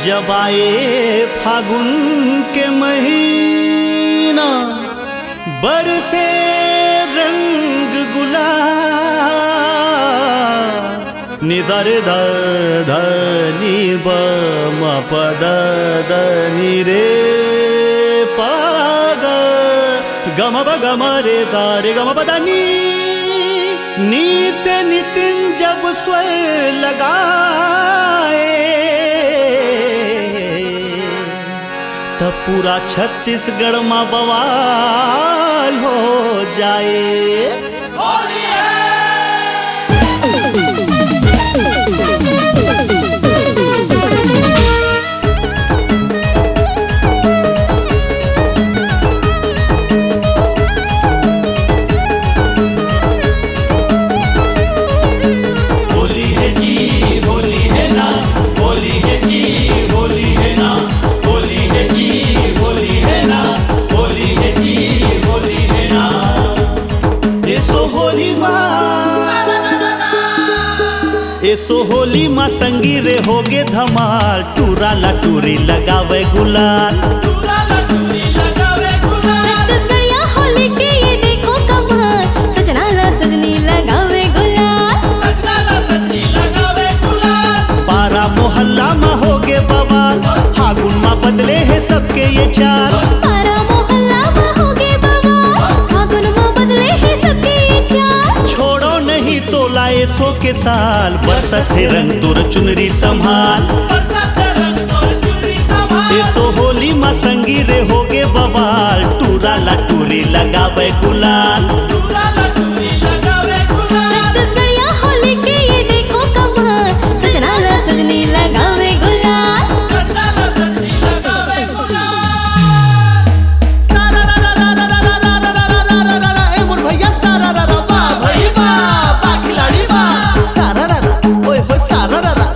जब आए फागुन के महीना बरसे रंग गुलाल, निजर ध धनी ब म पद नी रे पग गम ब गम रे सा रे गम पद नी से नितिन जब स्वर लगाए तब पूरा छत्तीसगढ़ में बवाल हो जाए। होली सो होली माँ संगी रे होगे धमाल, टूरा ला टूरी लगावे गुलाल, टूरा ला टूरी लगावे गुलाल। छत्तीसगढ़िया होली के ये देखो कमाल, सजना ला सजनी लगावे गुलाल, सजना ला सजनी लगावे गुलाल। पारा मोहल्ला में होगे बवाल, फागुन माँ बदले है सबके ये चाल, पारा मोहल्ला में होगे बवाल, फागुन में बदले है सबके ये चाल। छोड़ो नहीं तो लाए सो के साल, बरसत है रंग तोर चुनरी संभाल, बरसात रंग तोर चुनरी संभाल। ऐसो होली माँ संगी रे होगे बवाल, टूरा ला टूरी लगावे गुलाल, टूरा ला टूरी लगावे गुलाल। छत्तीसगढ़िया होली के ये देखो कमाल, सजना ला सजनी लगावे गुलाल, सजना ला सजनी लगावे गुलाल। सारा रा रा रा रा रा रा रा रा रा रा रा रा ए मोर भैया सारा रा रा वाह भाई वाह वाह खिलाड़ी वाह सारा रा रा ओए हो सारा रा रा।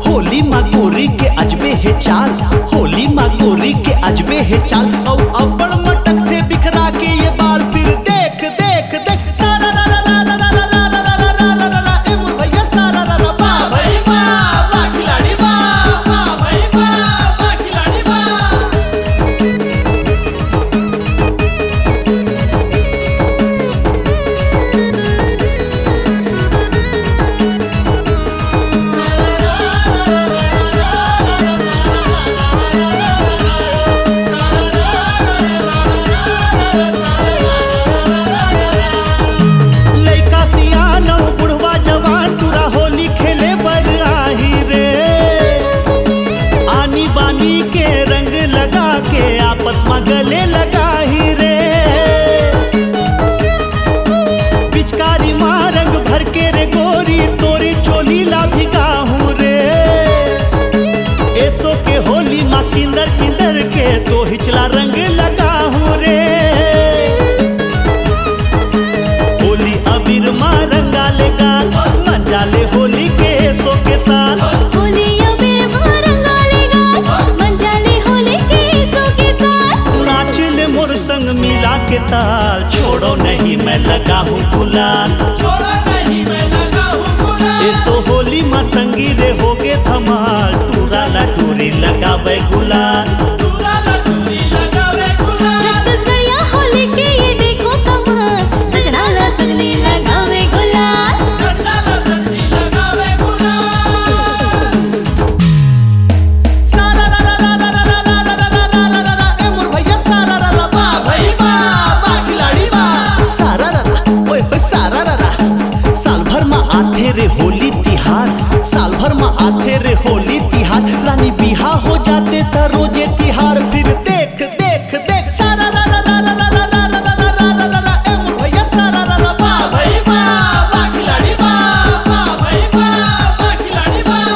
होली माँ गोरी के अजबे है चाल, होली माँ गोरी के अजबे है चाल, औ अब्बड़ मटक थे बिखरा के ये बाल, फिर देख देख देख सारा रा रा रा रा रा रा रा रा रा रा रा रा ए मोर भैया सारा रा रा वाह भाई वाह वाह खिलाड़ी वाह वाह भाई वाह वाह खिलाड़ी वाह। लइका सियानो बुढ़वा जवान टूरा होली खेले बर आही रे, आनी बानी के रंग लगा के आपस में गले लगाही रे, पिचकारी माँ रंग भर के रे गोरी तोरे चोली ला भिगाहू रे, ऐसो के होली माँ किंदर किंदर के तो हिचला रंग लगाहू रे, होली अबीर माँ रंगा ले गाल, मजा ले होली के ऐसो के साल, होली अबीर माँ रंगा ले गाल, मंजा ले होली के सो के साथ। नाच ले मोर संग मिला के ताल, छोड़ो नहीं मैं लगा हूँ गुलाल, छोड़ो नहीं मैं लगा हूँ गुलाल। ऐसो होली माँ संगी रे होगे धमाल, टूरा ला टूरी लगावे गुलाल, टूरा ला टूरी लगावे गुलाल। छत्तीसगढ़िया होली के ये देखो कमाल, सजना ला सजनी लगावे गुलाल, सजना ला सजनी लगावे गुलाल। सारा रा रा रा रा रा रा रा रा रा रा रा रा ए मोर भैया सारा रा रा वाह भाई वाह वाह खिलाड़ी वाह सारा रा रा ओए होए सारा रा रा। साल भर में आथे रे होली तिहार, साल भर में आथे रे होली तिहार, रानी बिहा हो जाते था रोजे तिहार, फिर देख देख देख सारा रा रा रा रा रा रा रा रा रा रा रा रा ए मोर भैया सारा रा रा वाह भाई वाह वाह खिलाड़ी वाह वाह भाई वाह वाह खिलाड़ी वाह।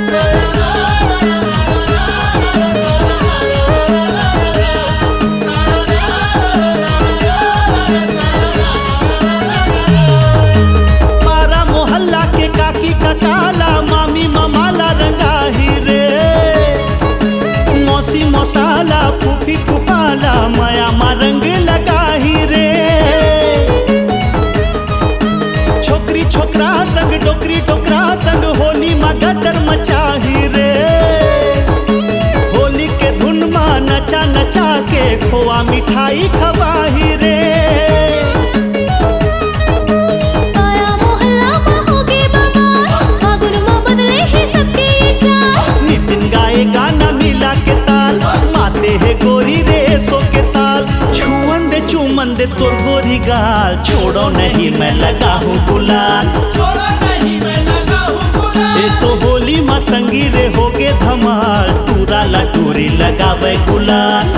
सारा भला माया मा रंग लगाही रे। छोकरी छोकरा संग डोकरी टोकरा संग होली मा गदर मचाही रे। होली के धुन मा नचा नचा के खोआ मिठाई खवाही रे। पारा मोहल्ला में होगे बवाल, फागुन में बदले हैं सबके ये चाल। नितिन गाए गाना मिला के ताल, माते है गोरी रे सो के साल। छुअन दे चूमन दे तोर गोरी गाल, छोड़ो नहीं मैं लगा हूँ गुलाल। छोड़ो नहीं मैं लगा हूँ गुलाल। ऐसो होली मा संगी रे होगे धमाल, टूरा ला टूरी लगावे गुलाल।